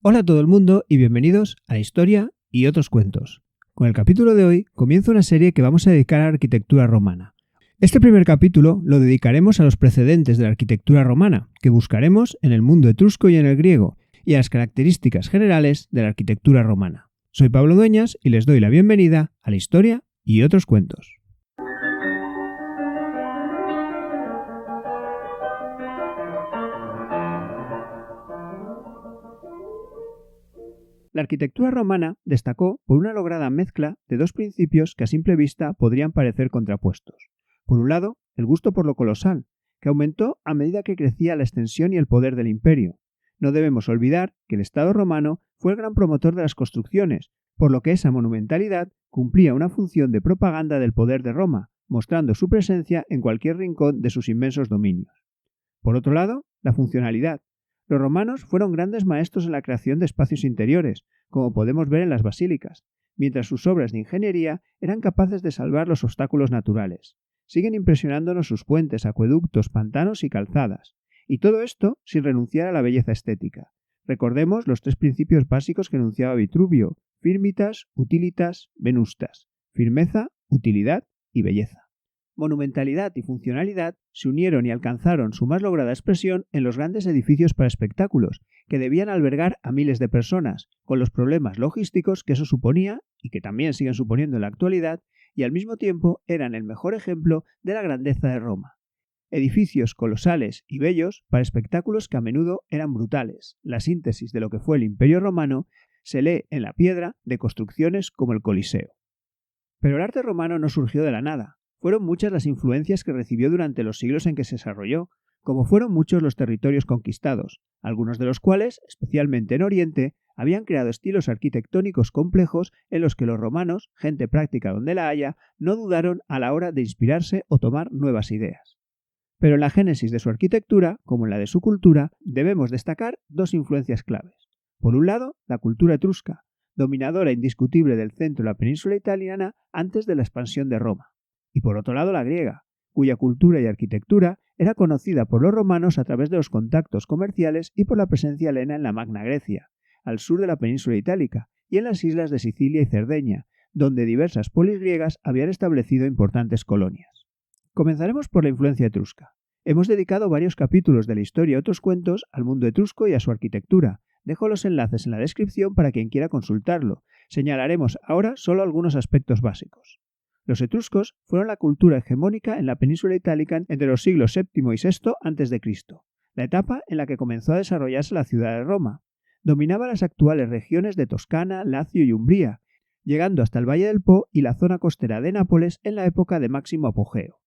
Hola a todo el mundo y bienvenidos a la historia y otros cuentos. Con el capítulo de hoy comienza una serie que vamos a dedicar a la arquitectura romana. Este primer capítulo lo dedicaremos a los precedentes de la arquitectura romana, que buscaremos en el mundo etrusco y en el griego, y a las características generales de la arquitectura romana. Soy Pablo Dueñas y les doy la bienvenida a la historia y otros cuentos. La arquitectura romana destacó por una lograda mezcla de dos principios que a simple vista podrían parecer contrapuestos. Por un lado, el gusto por lo colosal, que aumentó a medida que crecía la extensión y el poder del imperio. No debemos olvidar que el Estado romano fue el gran promotor de las construcciones, por lo que esa monumentalidad cumplía una función de propaganda del poder de Roma, mostrando su presencia en cualquier rincón de sus inmensos dominios. Por otro lado, la funcionalidad. Los romanos fueron grandes maestros en la creación de espacios interiores, como podemos ver en las basílicas, mientras sus obras de ingeniería eran capaces de salvar los obstáculos naturales. Siguen impresionándonos sus puentes, acueductos, pantanos y calzadas, y todo esto sin renunciar a la belleza estética. Recordemos los tres principios básicos que enunciaba Vitruvio: firmitas, utilitas, venustas. Firmeza, utilidad y belleza. Monumentalidad y funcionalidad se unieron y alcanzaron su más lograda expresión en los grandes edificios para espectáculos, que debían albergar a miles de personas, con los problemas logísticos que eso suponía, y que también siguen suponiendo en la actualidad, y al mismo tiempo eran el mejor ejemplo de la grandeza de Roma. Edificios colosales y bellos para espectáculos que a menudo eran brutales. La síntesis de lo que fue el Imperio Romano se lee en la piedra de construcciones como el Coliseo. Pero el arte romano no surgió de la nada. Fueron muchas las influencias que recibió durante los siglos en que se desarrolló, como fueron muchos los territorios conquistados, algunos de los cuales, especialmente en Oriente, habían creado estilos arquitectónicos complejos en los que los romanos, gente práctica donde la haya, no dudaron a la hora de inspirarse o tomar nuevas ideas. Pero en la génesis de su arquitectura, como en la de su cultura, debemos destacar dos influencias claves. Por un lado, la cultura etrusca, dominadora indiscutible del centro de la península italiana antes de la expansión de Roma. Y por otro lado la griega, cuya cultura y arquitectura era conocida por los romanos a través de los contactos comerciales y por la presencia helena en la Magna Grecia, al sur de la península itálica y en las islas de Sicilia y Cerdeña, donde diversas polis griegas habían establecido importantes colonias. Comenzaremos por la influencia etrusca. Hemos dedicado varios capítulos de la historia y otros cuentos al mundo etrusco y a su arquitectura. Dejo los enlaces en la descripción para quien quiera consultarlo. Señalaremos ahora solo algunos aspectos básicos. Los etruscos fueron la cultura hegemónica en la península itálica entre los siglos VII y VI a.C., la etapa en la que comenzó a desarrollarse la ciudad de Roma. Dominaba las actuales regiones de Toscana, Lacio y Umbría, llegando hasta el Valle del Po y la zona costera de Nápoles en la época de máximo apogeo.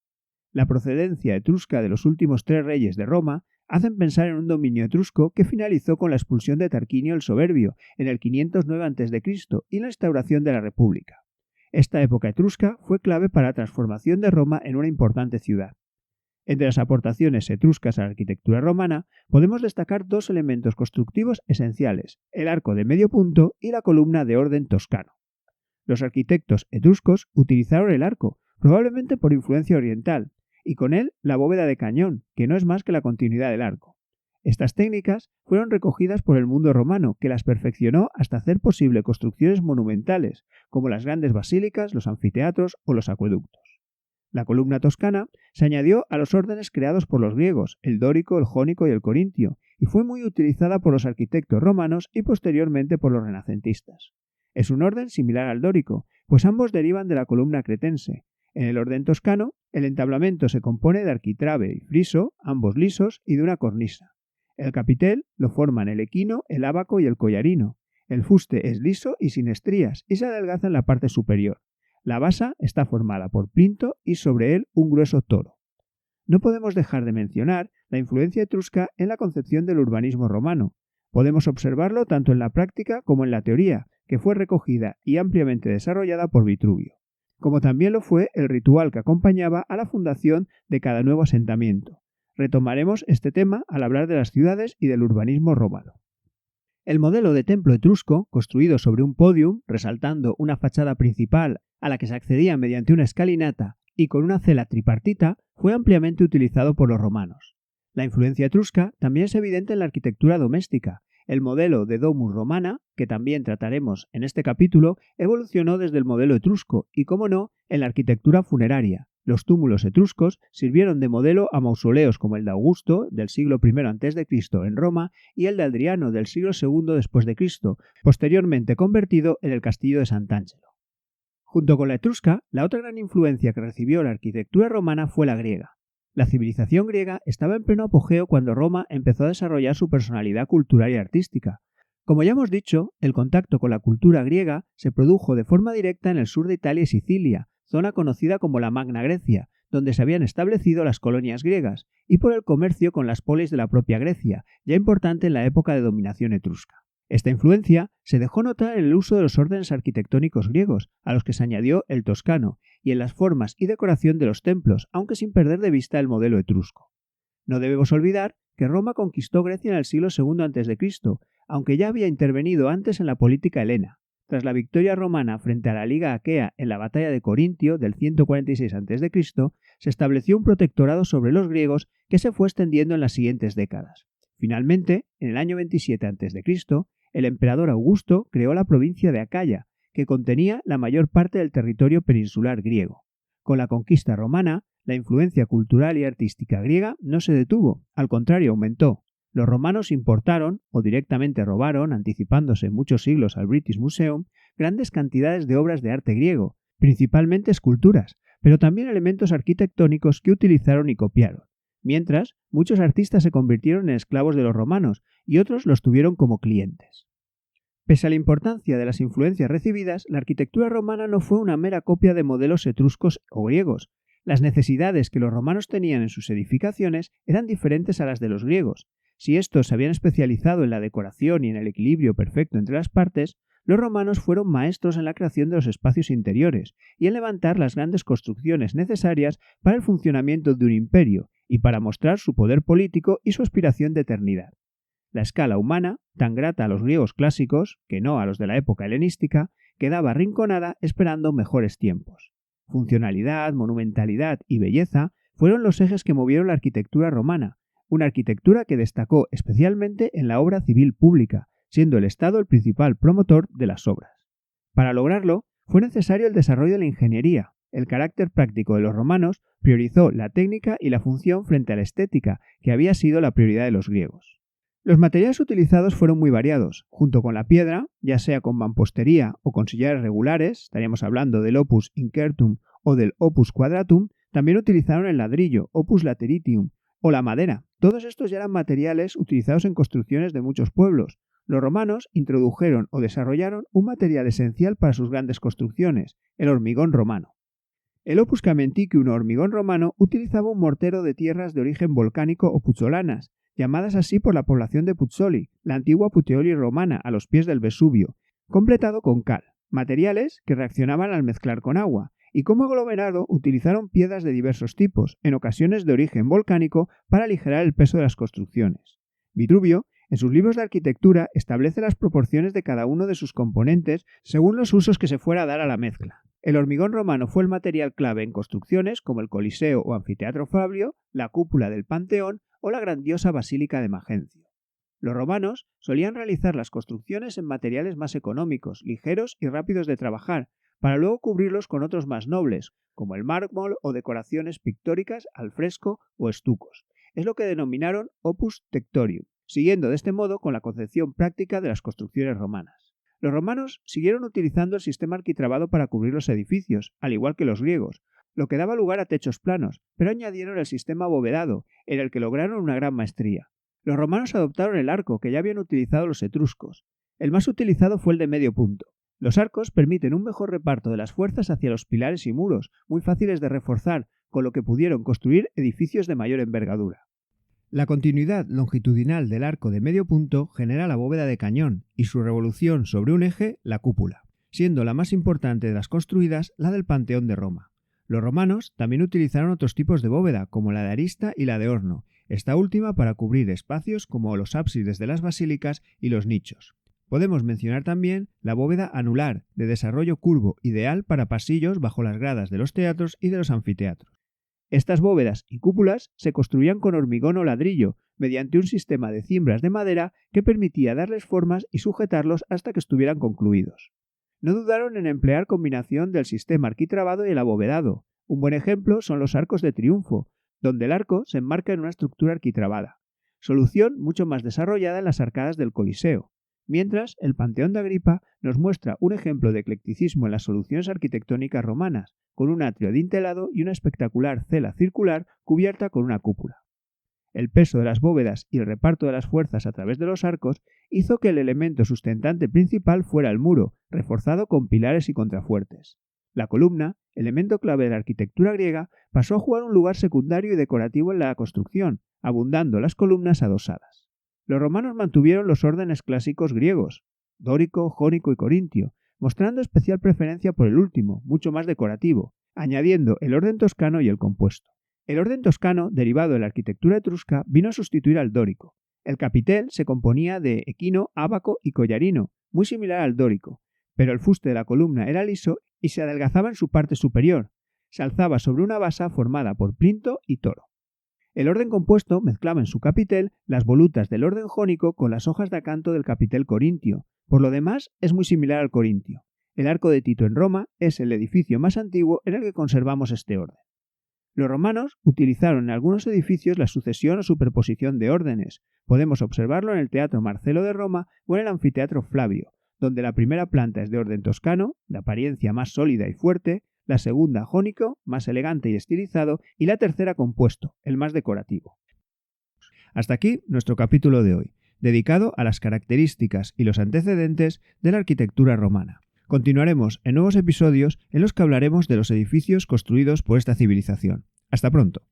La procedencia etrusca de los últimos tres reyes de Roma hacen pensar en un dominio etrusco que finalizó con la expulsión de Tarquinio el Soberbio en el 509 a.C. y la instauración de la República. Esta época etrusca fue clave para la transformación de Roma en una importante ciudad. Entre las aportaciones etruscas a la arquitectura romana podemos destacar dos elementos constructivos esenciales: el arco de medio punto y la columna de orden toscano. Los arquitectos etruscos utilizaron el arco, probablemente por influencia oriental, y con él la bóveda de cañón, que no es más que la continuidad del arco. Estas técnicas fueron recogidas por el mundo romano, que las perfeccionó hasta hacer posible construcciones monumentales, como las grandes basílicas, los anfiteatros o los acueductos. La columna toscana se añadió a los órdenes creados por los griegos, el dórico, el jónico y el corintio, y fue muy utilizada por los arquitectos romanos y posteriormente por los renacentistas. Es un orden similar al dórico, pues ambos derivan de la columna cretense. En el orden toscano, el entablamento se compone de arquitrabe y friso, ambos lisos, y de una cornisa. El capitel lo forman el equino, el ábaco y el collarino. El fuste es liso y sin estrías y se adelgaza en la parte superior. La basa está formada por plinto y sobre él un grueso toro. No podemos dejar de mencionar la influencia etrusca en la concepción del urbanismo romano. Podemos observarlo tanto en la práctica como en la teoría, que fue recogida y ampliamente desarrollada por Vitruvio, como también lo fue el ritual que acompañaba a la fundación de cada nuevo asentamiento. Retomaremos este tema al hablar de las ciudades y del urbanismo romano. El modelo de templo etrusco, construido sobre un podium, resaltando una fachada principal a la que se accedía mediante una escalinata y con una cela tripartita, fue ampliamente utilizado por los romanos. La influencia etrusca también es evidente en la arquitectura doméstica. El modelo de Domus Romana, que también trataremos en este capítulo, evolucionó desde el modelo etrusco y, como no, en la arquitectura funeraria. Los túmulos etruscos sirvieron de modelo a mausoleos como el de Augusto, del siglo I a.C. en Roma, y el de Adriano, del siglo II después de Cristo, posteriormente convertido en el castillo de Sant'Angelo. Junto con la etrusca, la otra gran influencia que recibió la arquitectura romana fue la griega. La civilización griega estaba en pleno apogeo cuando Roma empezó a desarrollar su personalidad cultural y artística. Como ya hemos dicho, el contacto con la cultura griega se produjo de forma directa en el sur de Italia y Sicilia, zona conocida como la Magna Grecia, donde se habían establecido las colonias griegas, y por el comercio con las polis de la propia Grecia, ya importante en la época de dominación etrusca. Esta influencia se dejó notar en el uso de los órdenes arquitectónicos griegos, a los que se añadió el toscano, y en las formas y decoración de los templos, aunque sin perder de vista el modelo etrusco. No debemos olvidar que Roma conquistó Grecia en el siglo II a.C., aunque ya había intervenido antes en la política helena. Tras la victoria romana frente a la Liga Aquea en la batalla de Corintio del 146 a.C., se estableció un protectorado sobre los griegos que se fue extendiendo en las siguientes décadas. Finalmente, en el año 27 a.C., el emperador Augusto creó la provincia de Acaya, que contenía la mayor parte del territorio peninsular griego. Con la conquista romana, la influencia cultural y artística griega no se detuvo, al contrario, aumentó. Los romanos importaron, o directamente robaron, anticipándose muchos siglos al British Museum, grandes cantidades de obras de arte griego, principalmente esculturas, pero también elementos arquitectónicos que utilizaron y copiaron. Mientras, muchos artistas se convirtieron en esclavos de los romanos y otros los tuvieron como clientes. Pese a la importancia de las influencias recibidas, la arquitectura romana no fue una mera copia de modelos etruscos o griegos. Las necesidades que los romanos tenían en sus edificaciones eran diferentes a las de los griegos. Si estos se habían especializado en la decoración y en el equilibrio perfecto entre las partes, los romanos fueron maestros en la creación de los espacios interiores y en levantar las grandes construcciones necesarias para el funcionamiento de un imperio y para mostrar su poder político y su aspiración de eternidad. La escala humana, tan grata a los griegos clásicos, que no a los de la época helenística, quedaba arrinconada esperando mejores tiempos. Funcionalidad, monumentalidad y belleza fueron los ejes que movieron la arquitectura romana, una arquitectura que destacó especialmente en la obra civil pública, siendo el Estado el principal promotor de las obras. Para lograrlo, fue necesario el desarrollo de la ingeniería. El carácter práctico de los romanos priorizó la técnica y la función frente a la estética, que había sido la prioridad de los griegos. Los materiales utilizados fueron muy variados. Junto con la piedra, ya sea con mampostería o con sillares regulares, estaríamos hablando del opus incertum o del opus quadratum, también utilizaron el ladrillo, opus lateritium, o la madera. Todos estos ya eran materiales utilizados en construcciones de muchos pueblos. Los romanos introdujeron o desarrollaron un material esencial para sus grandes construcciones, el hormigón romano. El opus caementicum o hormigón romano utilizaba un mortero de tierras de origen volcánico o puzzolanas, llamadas así por la población de Puzzoli, la antigua Puteoli romana a los pies del Vesubio, completado con cal, materiales que reaccionaban al mezclar con agua, y como aglomerado utilizaron piedras de diversos tipos, en ocasiones de origen volcánico, para aligerar el peso de las construcciones. Vitruvio, en sus libros de arquitectura, establece las proporciones de cada uno de sus componentes según los usos que se fuera a dar a la mezcla. El hormigón romano fue el material clave en construcciones como el Coliseo o Anfiteatro Fabio, la cúpula del Panteón o la grandiosa Basílica de Magencio. Los romanos solían realizar las construcciones en materiales más económicos, ligeros y rápidos de trabajar, para luego cubrirlos con otros más nobles, como el mármol o decoraciones pictóricas al fresco o estucos. Es lo que denominaron opus tectorium, siguiendo de este modo con la concepción práctica de las construcciones romanas. Los romanos siguieron utilizando el sistema arquitrabado para cubrir los edificios, al igual que los griegos, lo que daba lugar a techos planos, pero añadieron el sistema abovedado, en el que lograron una gran maestría. Los romanos adoptaron el arco, que ya habían utilizado los etruscos. El más utilizado fue el de medio punto. Los arcos permiten un mejor reparto de las fuerzas hacia los pilares y muros, muy fáciles de reforzar, con lo que pudieron construir edificios de mayor envergadura. La continuidad longitudinal del arco de medio punto genera la bóveda de cañón y su revolución sobre un eje, la cúpula, siendo la más importante de las construidas la del Panteón de Roma. Los romanos también utilizaron otros tipos de bóveda, como la de arista y la de horno, esta última para cubrir espacios como los ábsides de las basílicas y los nichos. Podemos mencionar también la bóveda anular, de desarrollo curvo, ideal para pasillos bajo las gradas de los teatros y de los anfiteatros. Estas bóvedas y cúpulas se construían con hormigón o ladrillo, mediante un sistema de cimbras de madera que permitía darles formas y sujetarlos hasta que estuvieran concluidos. No dudaron en emplear combinación del sistema arquitrabado y el abovedado. Un buen ejemplo son los arcos de triunfo, donde el arco se enmarca en una estructura arquitrabada, solución mucho más desarrollada en las arcadas del Coliseo, mientras el Panteón de Agripa nos muestra un ejemplo de eclecticismo en las soluciones arquitectónicas romanas, con un atrio adintelado y una espectacular cela circular cubierta con una cúpula. El peso de las bóvedas y el reparto de las fuerzas a través de los arcos hizo que el elemento sustentante principal fuera el muro, reforzado con pilares y contrafuertes. La columna, elemento clave de la arquitectura griega, pasó a jugar un lugar secundario y decorativo en la construcción, abundando las columnas adosadas. Los romanos mantuvieron los órdenes clásicos griegos, dórico, jónico y corintio, mostrando especial preferencia por el último, mucho más decorativo, añadiendo el orden toscano y el compuesto. El orden toscano, derivado de la arquitectura etrusca, vino a sustituir al dórico. El capitel se componía de equino, ábaco y collarino, muy similar al dórico, pero el fuste de la columna era liso y se adelgazaba en su parte superior. Se alzaba sobre una basa formada por plinto y toro. El orden compuesto mezclaba en su capitel las volutas del orden jónico con las hojas de acanto del capitel corintio. Por lo demás, es muy similar al corintio. El Arco de Tito en Roma es el edificio más antiguo en el que conservamos este orden. Los romanos utilizaron en algunos edificios la sucesión o superposición de órdenes. Podemos observarlo en el Teatro Marcelo de Roma o en el Anfiteatro Flavio, donde la primera planta es de orden toscano, de apariencia más sólida y fuerte, la segunda jónico, más elegante y estilizado, y la tercera compuesto, el más decorativo. Hasta aquí nuestro capítulo de hoy, dedicado a las características y los antecedentes de la arquitectura romana. Continuaremos en nuevos episodios en los que hablaremos de los edificios construidos por esta civilización. Hasta pronto.